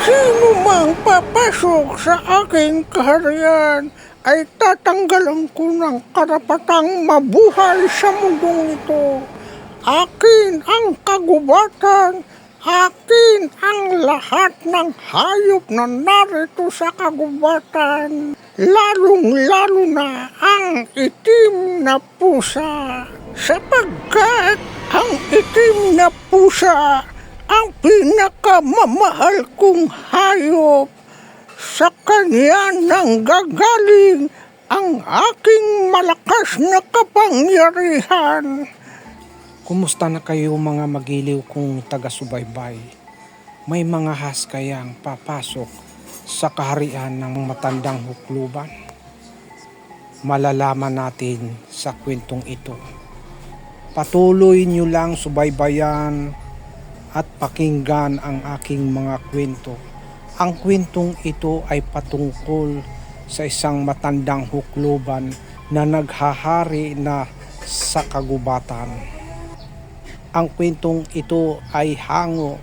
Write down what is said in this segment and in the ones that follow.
Sino mang papasok sa aking kaharian ay tatanggalan ko ng karapatang mabuhay sa mundong ito. Akin ang kagubatan, akin ang lahat ng hayop na narito sa kagubatan, lalong-lalo na ang itim na pusa, sapagkat ang itim na pusa ang pinakamamahal kong hayop. Sa kanya nang gagaling ang aking malakas na kapangyarihan. Kumusta na kayo mga magiliw kong taga-subaybay? May mga haskayang papasok sa kaharian ng matandang hukluban? Malalaman natin sa kwentong ito. Patuloy nyo lang subaybayan at pakinggan ang aking mga kwento. Ang kwentong ito ay patungkol sa isang matandang hukluban na naghahari na sa kagubatan. Ang kwentong ito ay hango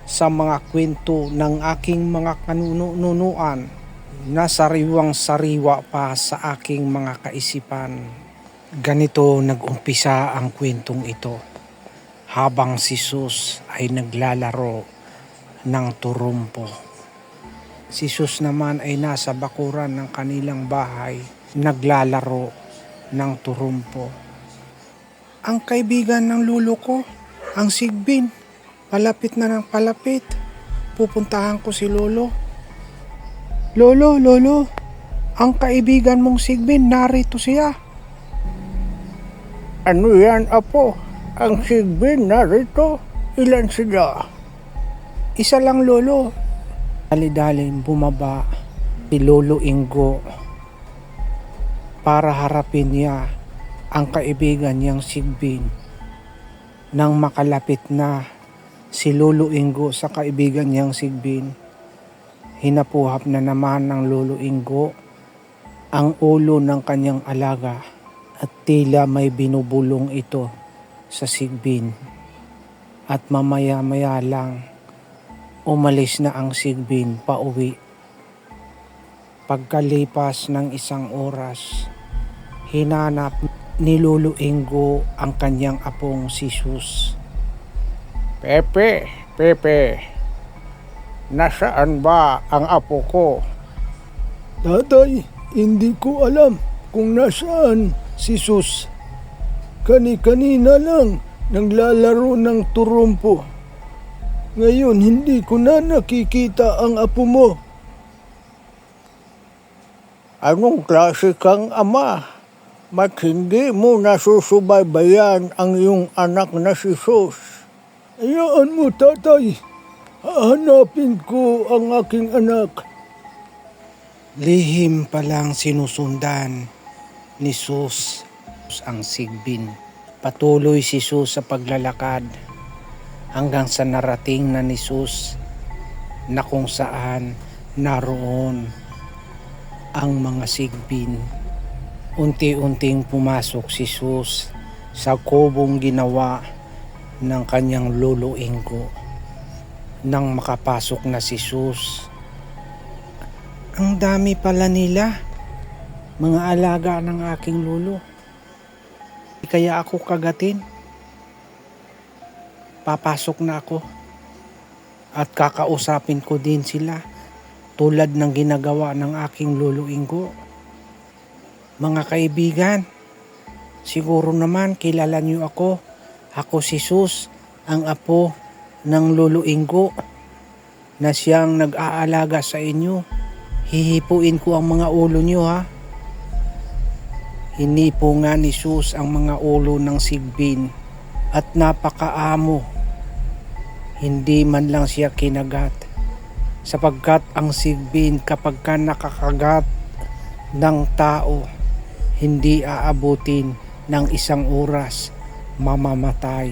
sa mga kwento ng aking mga kanunuan na sariwang-sariwa pa sa aking mga kaisipan. Ganito nag-umpisa ang kwentong ito. Habang si Jesus ay naglalaro ng turumpo. Si Jesus naman ay nasa bakuran ng kanilang bahay, naglalaro ng turumpo. Ang kaibigan ng lolo ko, ang Sigbin, palapit na ng palapit. Pupuntahan ko si lolo. Lolo, ang kaibigan mong Sigbin, narito siya. Ano yan, apo? Ang Sigbin narito? Ilan sila? Isa lang, lolo. Dali-daling bumaba si Lolo Ingo para harapin niya ang kaibigan niyang Sigbin. Nang makalapit na si Lolo Ingo sa kaibigan niyang Sigbin, hinapuhap na naman ng Lolo Ingo ang ulo ng kanyang alaga at tila may binubulong ito sa Sigbin. At mamaya-maya lang umalis na ang Sigbin pauwi. Pagkalipas ng isang oras, hinanap ni Lolo Ingo ang kanyang apong si Jesus. Pepe, nasaan ba ang apo ko? Tatay, hindi ko alam kung nasaan si Jesus. Kani-kanina lang naglalaro ng turumpo. Ngayon hindi ko na nakikita ang apo mo. Anong klase kang ama? Ba't hindi mo nasusubaybayan ang iyong anak na si Jesus? Hayaan mo, tatay. Hahanapin ko ang aking anak. Lihim palang sinusundan ni Jesus ang Sigbin. Patuloy si Jesus sa paglalakad hanggang sa narating na ni Jesus na kung saan naroon ang mga Sigbin. Unti-unting pumasok si Jesus sa kubong ginawa ng kanyang Lolo Ingo. Nang makapasok na si Jesus, ang dami pala nila, mga alaga ng aking lolo. Kaya ako kagatin. Papasok na ako at kakausapin ko din sila tulad ng ginagawa ng aking Lolo Ingo. Mga kaibigan, siguro naman kilala niyo ako. Ako si Jesus, ang apo ng Lolo Ingo na siyang nag-aalaga sa inyo. Hihipuin ko ang mga ulo niyo, ha. Hinipo nga ni Jesus ang mga ulo ng Sigbin at napakaamo. Hindi man lang siya kinagat, sapagkat ang Sigbin kapag ka nakakagat ng tao, hindi aabutin ng isang oras, mamamatay.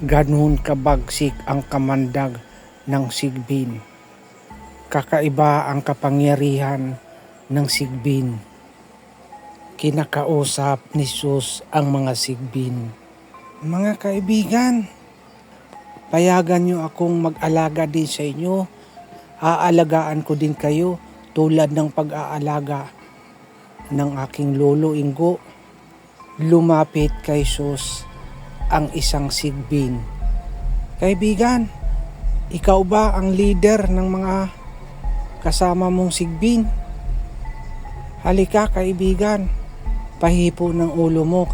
Ganun kabagsik ang kamandag ng Sigbin. Kakaiba ang kapangyarihan ng Sigbin. Kinakausap ni Jesus ang mga Sigbin. Mga kaibigan, payagan niyo akong mag-alaga din sa inyo Aalagaan ko din kayo tulad ng pag-aalaga ng aking lolo Ingo. Lumapit kay Sus ang isang sigbin. Kaibigan, ikaw ba ang leader ng mga kasama mong sigbin? Halika kaibigan, pahipo ng ulo mo.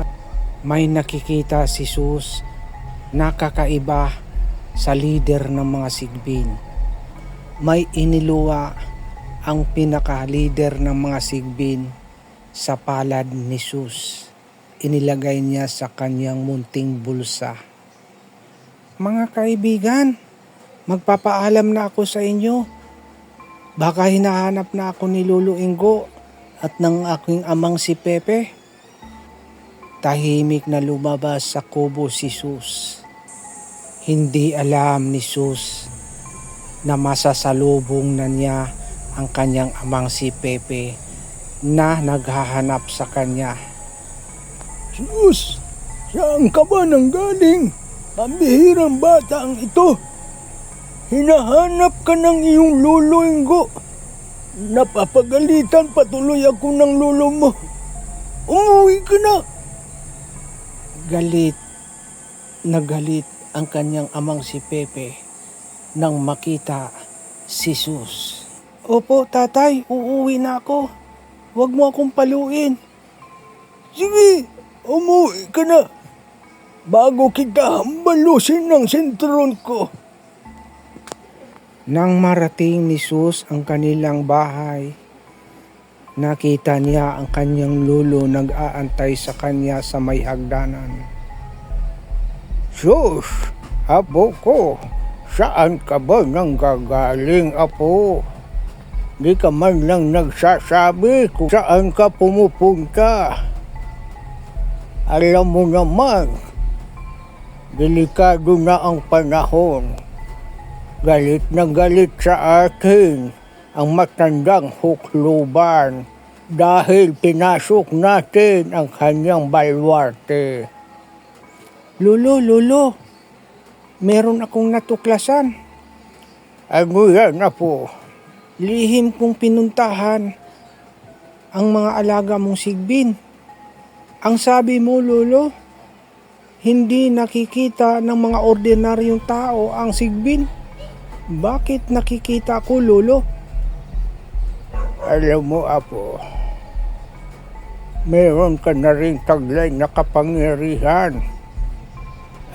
May nakikita si Sus na kakaiba sa leader ng mga sigbin. May iniluwa ang pinaka-leader ng mga sigbin sa palad ni Sus. Inilagay niya sa kanyang munting bulsa. Mga kaibigan, magpapaalam na ako sa inyo. Baka hinahanap na ako ni Lolo Ingo at ng aking amang si Pepe. Tahimik na lumabas sa kubo si Sus. Hindi alam ni Sus na masasalubong na niya ang kanyang amang si Pepe na naghahanap sa kanya. Sus, saan ka ba nang galing? Pambihirang bata ang ito. Hinahanap ka ng iyong lolo Ingo. Napapagalitan patuloy ako ng lolo mo. Umuwi ka na. Galit na galit ang kanyang amang si Pepe nang makita si Sus. Opo tatay, uuwi na ako. Huwag mo akong paluin. Sige, umuwi ka na. Bago kita hambalusin ng sentron ko. Nang marating ni Sus ang kanilang bahay, nakita niya ang kanyang lolo nag-aantay sa kanya sa may hagdanan. Sus, apo ko, saan ka ba nang gagaling, apo? Di ka man lang nagsasabi kung saan ka pumupunta. Alam mo naman, delikado na ang panahon. Galit na galit sa akin ang matandang hukluban dahil pinasok natin ang kanyang balwarte. Lolo, meron akong natuklasan. Ano yan, apo? Lihim kong pinuntahan ang mga alaga mong sigbin. Ang sabi mo, Lolo, hindi nakikita ng mga ordinaryong tao ang sigbin. Bakit nakikita ko, Lolo? Alam mo, apo, meron ka na rin taglay na kapangyarihan.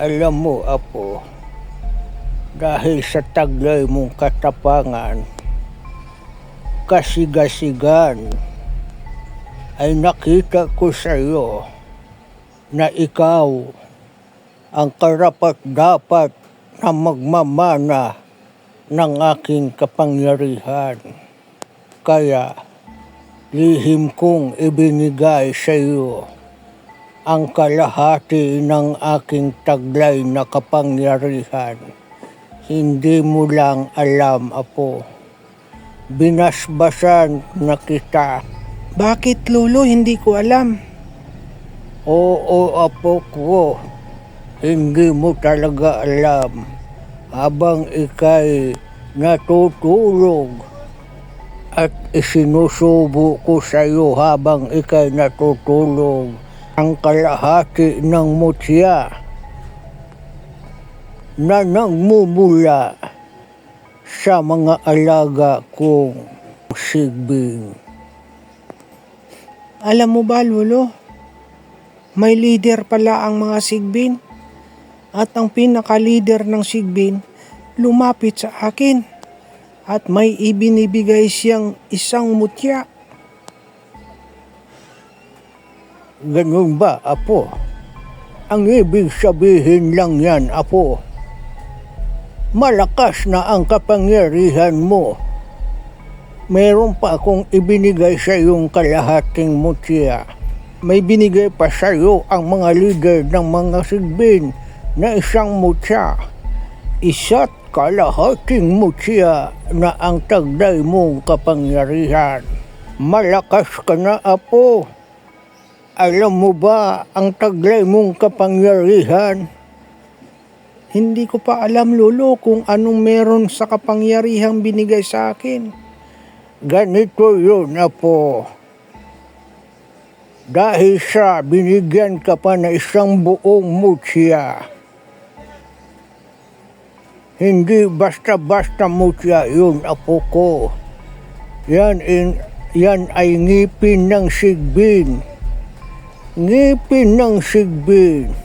Alam mo, apo, dahil sa taglay mong katapangan, kasigasigan, ay nakita ko sa iyo na ikaw ang karapat-dapat na magmamana ng aking kapangyarihan. Kaya lihim kong ibinigay sa iyo ang kalahati ng aking taglay na kapangyarihan. Hindi mo lang alam, apo. Binasbasan na kita. Bakit, Lolo? Hindi ko alam. Oo, apo ko. Hindi mo talaga alam. Habang ika'y natutulog at isinusubo ko sa iyo habang ika'y natutulog ang kalahati ng mutya na nagmumula sa mga alaga kong sigbin. Alam mo ba, Lolo? May leader pala ang mga sigbin. At ang pinaka-leader ng sigbin lumapit sa akin. At may ibinibigay siyang isang mutya. Ganun ba, apo? Ang ibig sabihin lang yan, apo, malakas na ang kapangyarihan mo. Meron pa akong ibinigay sa iyong kalahating mutya. May binigay pa sa iyo ang mga leader ng mga sigbin na isang mutya. Isa't kalahating mutya na ang taglay mong kapangyarihan. Malakas ka na, apo. Alam mo ba ang taglay mong kapangyarihan? Hindi ko pa alam, Lolo, kung anong meron sa kapangyarihang binigay sa akin. Ganito yun, Apo. Dahil sa binigyan ka pa na isang buong mutya. Hindi basta-basta mutya yun, Apo ko. Yan ay ngipin ng sigbin. Ngipin ng sigbin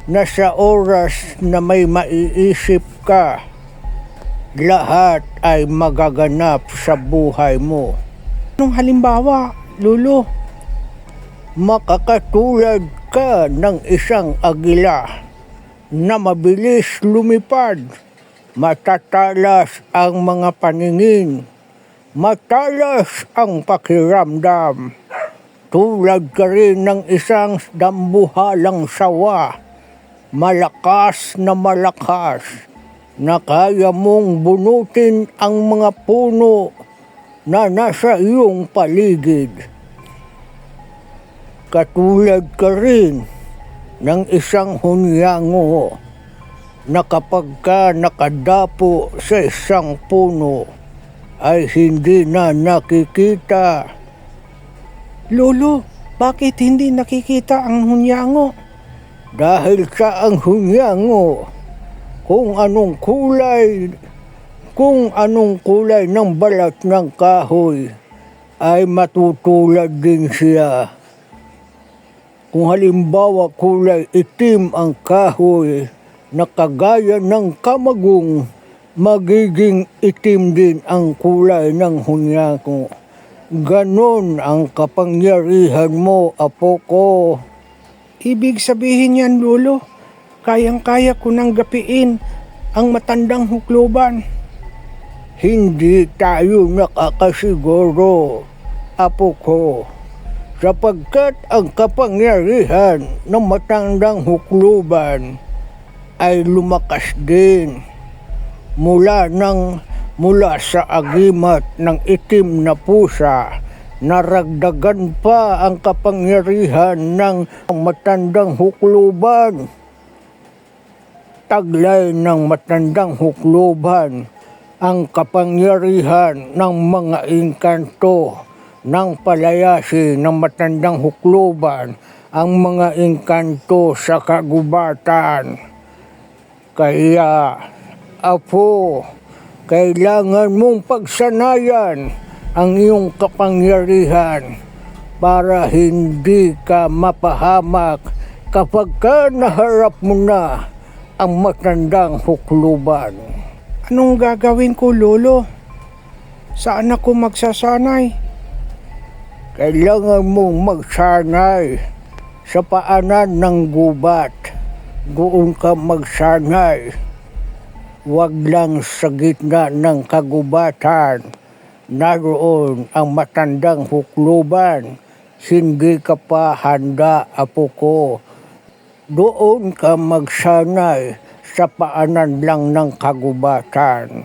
na sa oras na may maiisip ka, lahat ay magaganap sa buhay mo. Anong halimbawa, Lolo? Makakatulad ka ng isang agila na mabilis lumipad. Matatalas ang mga paningin. Matalas ang pakiramdam. Tulad ka rin ng isang dambuhalang sawa. Malakas na kaya mong bunutin ang mga puno na nasa iyong paligid. Katulad ka rin ng isang hunyango na kapag ka nakadapo sa isang puno ay hindi na nakikita. Lolo, bakit hindi nakikita ang hunyango? Dahil sa ang hunyango, kung anong kulay ng balat ng kahoy ay matutulad din siya. Kung halimbawa kulay itim ang kahoy na kagaya ng kamagong, magiging itim din ang kulay ng hunyango. Ganon ang kapangyarihan mo, Apo ko. Ibig sabihin yan, Lolo, kayang-kaya ko nang gapiin ang matandang hukluban. Hindi tayo nakakasiguro, Apo ko, sapagkat ang kapangyarihan ng matandang hukluban ay lumakas din mula sa agimat ng itim na pusa. Naragdagan pa ang kapangyarihan ng matandang hukluban. Taglay ng matandang hukluban ang kapangyarihan ng mga engkanto ng palayasin ng matandang hukluban, ang mga engkanto sa kagubatan. Kaya, Apo, kailangan mong pagsanayan ang iyong kapangyarihan para hindi ka mapahamak kapag ka naharap mo na ang matandang hukluban. Anong gagawin ko, Lolo? Saan ako magsasanay? Kailangan mong magsanay sa paanan ng gubat. Doon ka magsanay. Huwag lang sa gitna ng kagubatan. Naroon ang matandang hukluban. Hindi ka pa handa, Apo ko. Doon ka magsanay sa paanan lang ng kagubatan.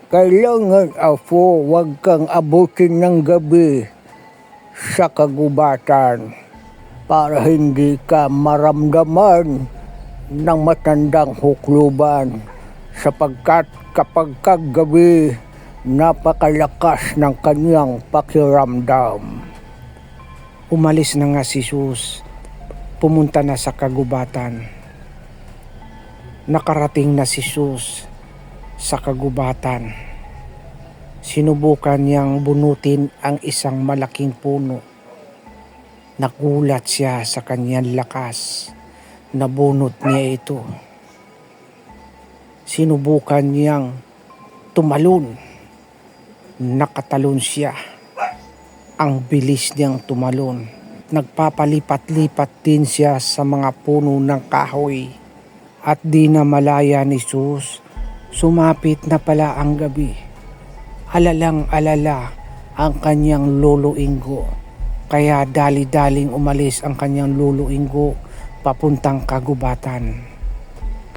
Kailangan, Apo, huwag kang abutin ng gabi sa kagubatan para hindi ka maramdaman ng matandang hukluban, sapagkat kapag kagabi, napakalakas ng kanyang pakiramdam. Umalis na nga si Jesus, pumunta na sa kagubatan. Nakarating na si Jesus sa kagubatan. Sinubukan niyang bunutin ang isang malaking puno. Nagulat siya sa kanyang lakas. Nabunot niya ito. Sinubukan niyang tumalon. Nakatalon siya. Ang bilis niyang tumalon. Nagpapalipat-lipat din siya sa mga puno ng kahoy. At di na malaya ni Jesus, sumapit na pala ang gabi. Alalang-alala ang kanyang lolo Ingo. Kaya dali-daling umalis ang kanyang lolo Ingo papuntang kagubatan.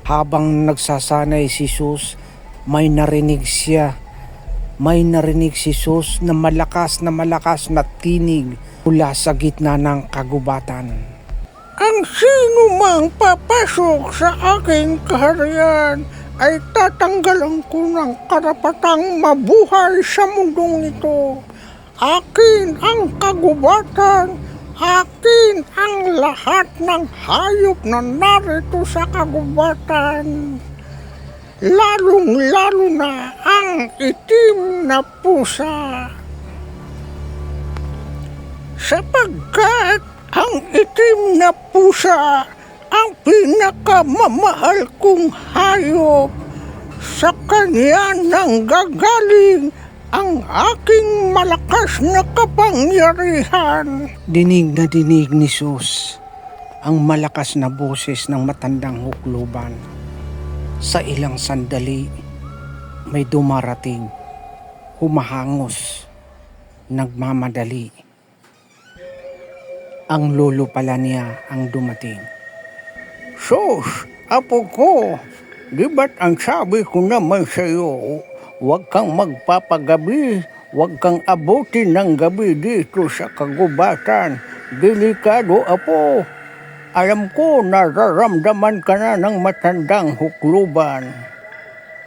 Habang nagsasanay si Jesus, may narinig si Jesus na malakas na tinig mula sa gitna ng kagubatan. ang sino mang papasok sa aking kaharian ay tatanggalan ko ng karapatang mabuhay sa mundong ito. Akin ang kagubatan, akin ang lahat ng hayop na narito sa kagubatan. Lalong-lalo na ang itim na pusa. Sapagkat ang itim na pusa ang pinakamamahal kong hayop. Sa kanya nang gagaling ang aking malakas na kapangyarihan. Dinig na dinig ni Sus ang malakas na boses ng matandang hukluban. Sa ilang sandali, may dumarating, humahangos, nagmamadali. Ang lolo pala niya ang dumating. Sus, apo ko, di ba't ang sabi ko naman sa iyo, huwag kang magpapagabi, huwag kang abutin ng gabi dito sa kagubatan. Delikado, apo. Alam ko, nararamdaman ka na ng matandang hukluban.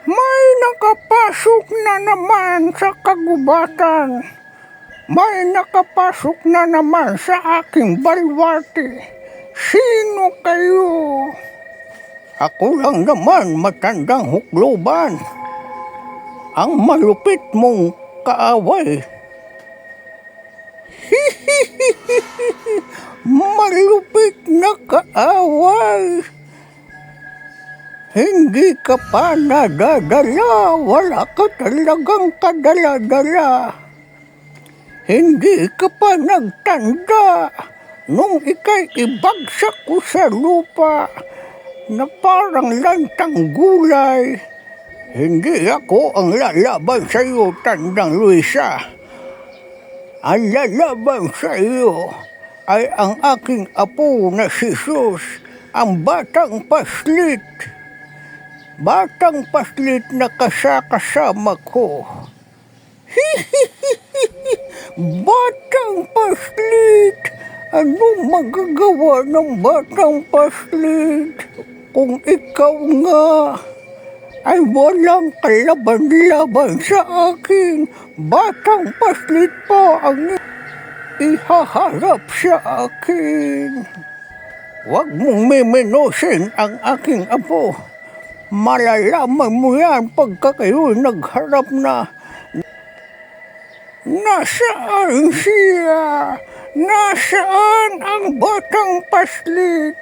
May nakapasok na naman sa kagubatan. May nakapasok na naman sa aking balwarte. Sino kayo? Ako lang naman, matandang hukluban. Ang malupit mong kaaway. Malupit na kaaway. Hindi ka pa nadadala, wala ka talagang kadala-dala. Hindi ka pa nagtanda nung ika'y ibagsak ko sa lupa na parang lantang gulay. Hindi ako ang lalaban sa iyo, Tandang Luisa. Ang lalaban sa iyo ay ang aking apo na si Sus, ang batang paslit. Batang paslit na kasama ko. Batang paslit! Anong magagawa ng batang paslit kung ikaw nga ay walang kalaban-laban sa akin? Batang paslit pa ang ihaharap sa akin. Huwag mong mimenosin ang aking apo. Malalaman mo yan pagka kayo nagharap na. Nasaan siya? Nasaan ang batang paslit?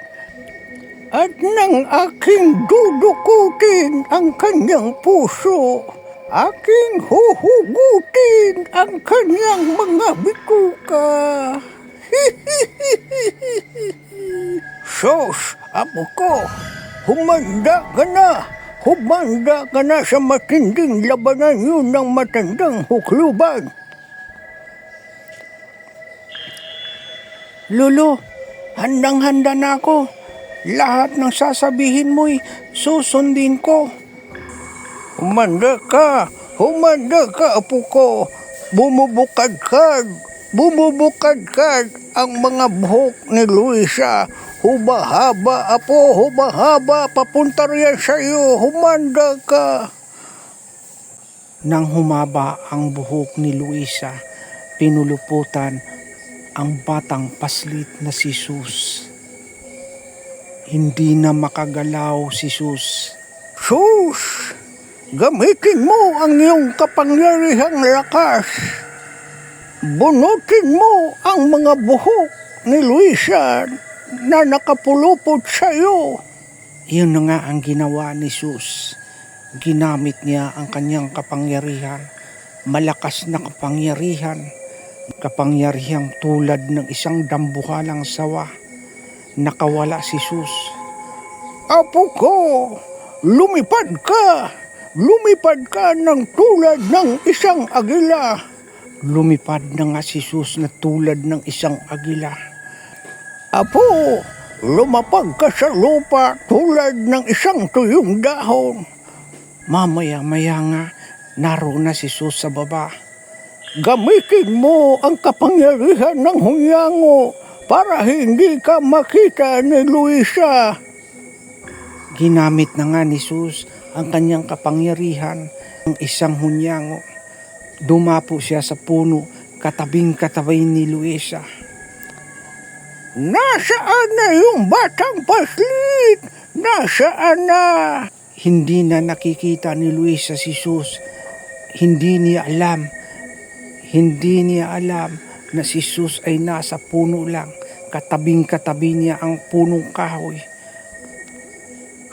At nang aking dudukutin ang kanyang puso, aking huhugutin ang kanyang mga bituka. Sus, apo ko, humanda ka na. Humanda ka na sa matinding labanan yun ng matandang hukluban. Lolo, handang-handa na ako. Lahat ng sasabihin mo'y susundin ko. Humanda ka, apo ko. Bumubukad-kad ang mga buhok ni Luisa. Hubahaba, apo, hubahaba, papunta riyan sa iyo. Humanda ka. Nang humaba ang buhok ni Luisa, pinuluputan ang batang paslit na si Sus. Hindi na makagalaw si Sus. Sus, gamitin mo ang iyong kapangyarihang lakas. Bunutin mo ang mga buhok ni Luisa na nakapulupot sa iyo. Iyon na nga ang ginawa ni Sus. Ginamit niya ang kanyang kapangyarihan, malakas na kapangyarihan, kapangyarihang tulad ng isang dambuhalang sawa. Nakawala si Sus. Apo ko, lumipad ka! Lumipad ka ng tulad ng isang agila. Lumipad na nga si Sus na tulad ng isang agila. Apo, lumapag ka sa lupa tulad ng isang tuyong dahon. Mamaya-maya nga, naroon na si Sus sa baba. Gamitin mo ang kapangyarihan ng hunyango para hindi ka makita ni Luisa. Ginamit na nga ni Jesus ang kanyang kapangyarihan ng isang hunyango. Dumapo siya sa puno, katabing-katabi ni Luisa. Nasaan na yung batang paslit? Nasaan na? Hindi na nakikita ni Luisa si Jesus. Hindi niya alam na si Jesus ay nasa puno lang. Katabing-katabi niya ang punong kahoy.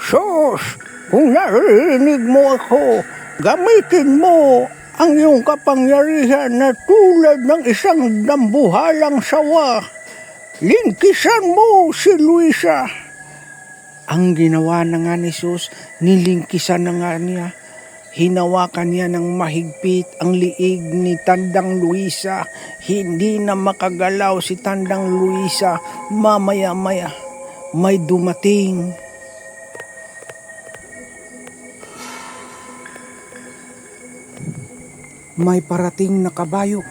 Sus, kung narinig mo ako, gamitin mo ang iyong kapangyarihan na tulad ng isang dambuhalang sawa. Lingkisan mo si Luisa. Ang ginawa na nga ni Jesus, nilingkisan na nga niya. Hinawakan niya ng mahigpit ang liig ni Tandang Luisa. Hindi na makagalaw si Tandang Luisa. Mamaya-maya, may dumating. May parating na kabayo.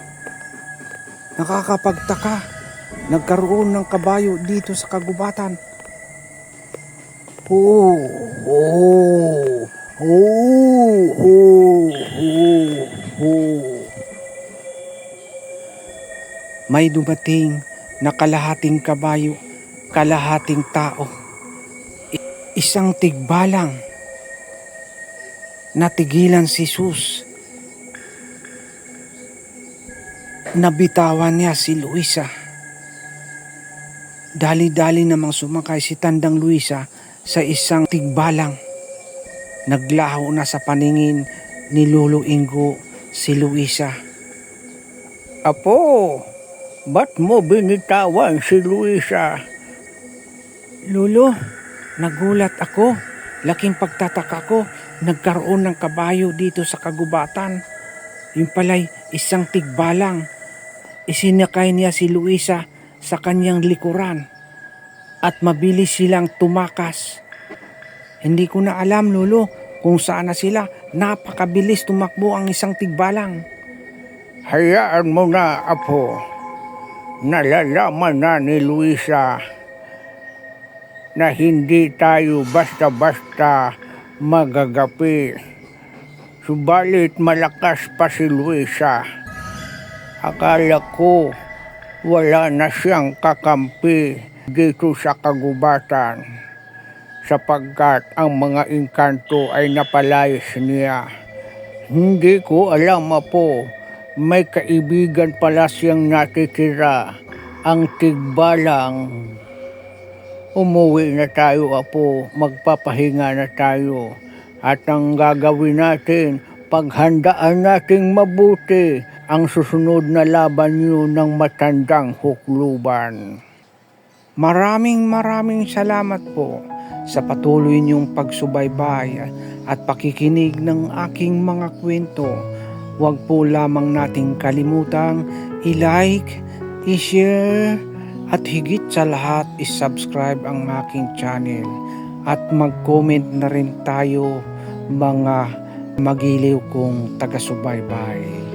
Nakakapagtaka. Nagkaroon ng kabayo dito sa kagubatan. May dumating na kalahating kabayo, kalahating tao. Isang tigbalang. Natigilan si Jesus. Nabitawan niya si Luisa. Dali-dali namang sumakay si Tandang Luisa sa isang tigbalang. Naglaho na sa paningin ni Lolo Ingo si Luisa. Apo, ba't mo binitawan si Luisa? Lolo, nagulat ako. Laking pagtataka ko, nagkaroon ng kabayo dito sa kagubatan. Yung pala'y isang tigbalang. Isinakay niya si Luisa sa kanyang likuran at mabilis silang tumakas. Hindi ko na alam, Lolo, kung saan na sila. Napakabilis tumakbo ang isang tigbalang. Hayaan mo na, Apo. Nalalaman na ni Luisa na hindi tayo basta-basta magagapi. Subalit malakas pa si Luisa. Akala ko wala na siyang kakampi dito sa kagubatan sapagkat ang mga engkanto ay napalayas niya. Hindi ko alam, Apo, may kaibigan pala siyang natitira, ang tigbalang. Umuwi na tayo, Apo, magpapahinga na tayo. At ang gagawin natin, paghandaan nating mabuti ang susunod na laban niyo ng matandang hukluban. Maraming salamat po sa patuloy niyong pagsubaybay at pakikinig ng aking mga kwento. Huwag po lamang nating kalimutang i-like, i-share, at higit sa lahat i-subscribe ang aking channel. At mag-comment na rin tayo mga magiliw kong taga-subaybay.